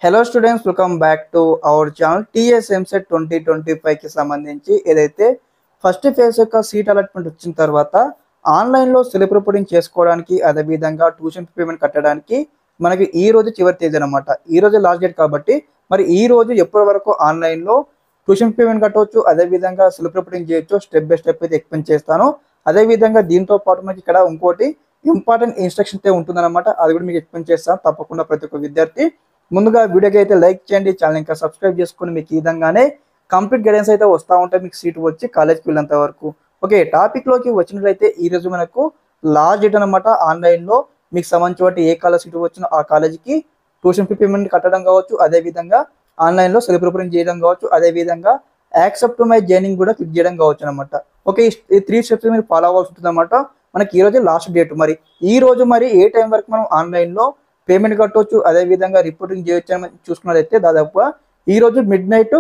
Hello students, welcome back to our channel. TS EAMCET 2025కి సంబంధించి ఏదైతే ఫస్ట్ ఫేజ్ యొక్క సీట్ అలాట్మెంట్ వచ్చిన తర్వాత ఆన్లైన్లో సెల్ఫ్ రిపోర్టింగ్ చేసుకోవడానికి, అదేవిధంగా ట్యూషన్ పేమెంట్ కట్టడానికి మనకి ఈ రోజు చివరి తేదీ అనమాట. ఈ రోజు లాస్ట్ డేట్ కాబట్టి మరి ఈ రోజు ఎప్పటి వరకు ఆన్లైన్లో ట్యూషన్ పేమెంట్ కట్టవచ్చు, అదేవిధంగా సెల్ఫ్ రిపోర్టింగ్ చేయొచ్చు, స్టెప్ బై స్టెప్ అయితే ఎక్స్ప్లెయిన్ చేస్తాను. అదేవిధంగా దీంతో పాటు మనకి ఇక్కడ ఇంకోటి ఇంపార్టెంట్ ఇన్స్ట్రక్షన్ అయితే ఉంటుందన్నమాట. అది కూడా మీకు ఎక్స్ప్లెయిన్ చేస్తాను. తప్పకుండా ప్రతి ఒక్క విద్యార్థి ముందుగా వీడియోకి అయితే లైక్ చేయండి, ఛానల్ ఇంకా సబ్స్క్రైబ్ చేసుకుని మీకు ఈ విధంగానే కంప్లీట్ గైడెన్స్ అయితే వస్తూ ఉంటాయి మీకు సీట్ వచ్చి కాలేజ్కి వెళ్ళేంత వరకు. ఓకే, టాపిక్లోకి వచ్చినట్లయితే ఈరోజు మనకు లాస్ట్ డేట్ అనమాట. ఆన్లైన్లో మీకు సంబంధించిన ఏ కాలేజ్ సీట్ వచ్చినా ఆ కాలేజీకి ట్యూషన్ ఫీ పేమెంట్ కట్టడం కావచ్చు, అదేవిధంగా ఆన్లైన్లో సెల్ఫ్ రిపోర్టింగ్ చేయడం కావచ్చు, అదేవిధంగా యాక్సెప్ట్ మై జాయినింగ్ కూడా క్లిక్ చేయడం కావచ్చు అనమాట. ఓకే, ఈ 3 స్టెప్స్ మీరు ఫాలో అవ్వాల్సి ఉంటుంది అనమాట. మనకి ఈ రోజు లాస్ట్ డేట్. మరి ఈ రోజు మరి ఏ టైం వరకు మనం ఆన్లైన్లో పేమెంట్ కట్టవచ్చు, అదేవిధంగా రిపోర్టింగ్ చేయొచ్చు అని చూసుకున్నట్లయితే దాదాపుగా ఈరోజు midnight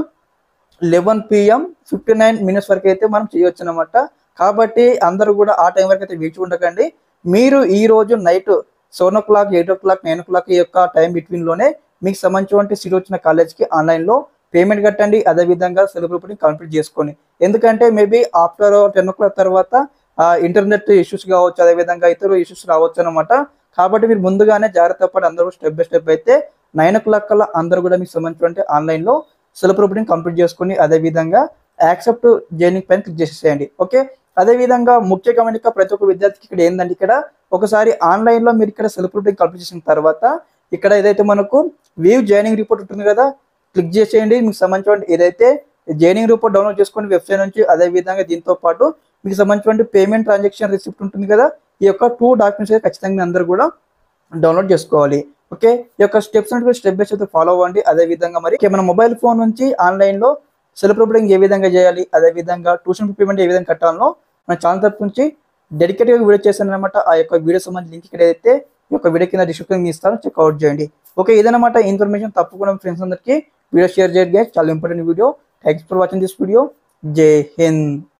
11 PM 59 వరకు అయితే మనం చేయొచ్చు అనమాట. కాబట్టి అందరూ కూడా ఆ టైం వరకు అయితే వేచి ఉండకండి. మీరు ఈ రోజు నైట్ 7 o'clock, 8 o'clock, 9 o'clock ఈ యొక్క టైం బిట్వీన్లోనే మీకు సంబంధించిన సీట్ వచ్చిన కాలేజ్కి ఆన్లైన్లో పేమెంట్ కట్టండి, అదేవిధంగా సెల్ఫ్ రిపోర్టింగ్ కంప్లీట్ చేసుకోండి. ఎందుకంటే మేబీ ఆఫ్టర్ 10 o'clock తర్వాత ఇంటర్నెట్ ఇష్యూస్ కావచ్చు, అదేవిధంగా ఇతర ఇష్యూస్ రావచ్చు అనమాట. కాబట్టి మీరు ముందుగానే జాగ్రత్త పడి అందరూ స్టెప్ బై స్టెప్ అయితే 9 o'clock కల్లా అందరూ కూడా మీకు సంబంధించిన ఆన్లైన్లో సెల్ఫ్ రిపోర్టింగ్ కంప్లీట్ చేసుకుని, అదేవిధంగా యాక్సెప్ట్ జాయినింగ్ పైన క్లిక్ చేసేయండి. ఓకే, అదేవిధంగా ముఖ్య గమనిక ప్రతి ఒక్క విద్యార్థికి ఇక్కడ ఏంటంటే, ఇక్కడ ఒకసారి ఆన్లైన్లో మీరు ఇక్కడ సెల్ఫ్ రిపోర్టింగ్ కంప్లీట్ చేసిన తర్వాత ఇక్కడ ఏదైతే మనకు వ్యూ జాయినింగ్ రిపోర్ట్ ఉంటుంది కదా, క్లిక్ చేసేయండి. మీకు సంబంధించిన ఏదైతే జాయినింగ్ రిపోర్ట్ డౌన్లోడ్ చేసుకోండి వెబ్సైట్ నుంచి. అదేవిధంగా దీంతో పాటు మీకు సంబంధించిన పేమెంట్ ట్రాన్సాక్షన్ రిసిప్ట్ ఉంటుంది కదా, ఈ యొక్క 2 డాక్యుమెంట్స్ అయితే ఖచ్చితంగా అందరూ కూడా డౌన్లోడ్ చేసుకోవాలి. ఓకే, ఈ యొక్క steps step by step follow అవ్వండి. అదేవిధంగా మరి మన మొబైల్ ఫోన్ నుంచి ఆన్లైన్లో సెల్ఫ్ రిపోర్టింగ్ ఏ విధంగా చేయాలి, అదేవిధంగా ట్యూషన్ పేమెంట్ ఏ విధంగా కట్టాలో మన ఛానల్ తరపు నుంచి డెడికేట్గా వీడియో చేశాను అనమాట. ఆ యొక్క వీడియో సంబంధించి లింక్ ఇక్కడ అయితే ఈ యొక్క వీడియో కింద డిస్క్రిప్షన్ ఇస్తాను, చెక్అవుట్ చేయండి. ఓకే, ఇదనమాట ఇన్ఫర్మేషన్. తప్పకుండా ఫ్రెండ్స్ అందరికీ వీడియో షేర్ చేయండి. చాలా important video. Thanks for watching this video. జై హింద్.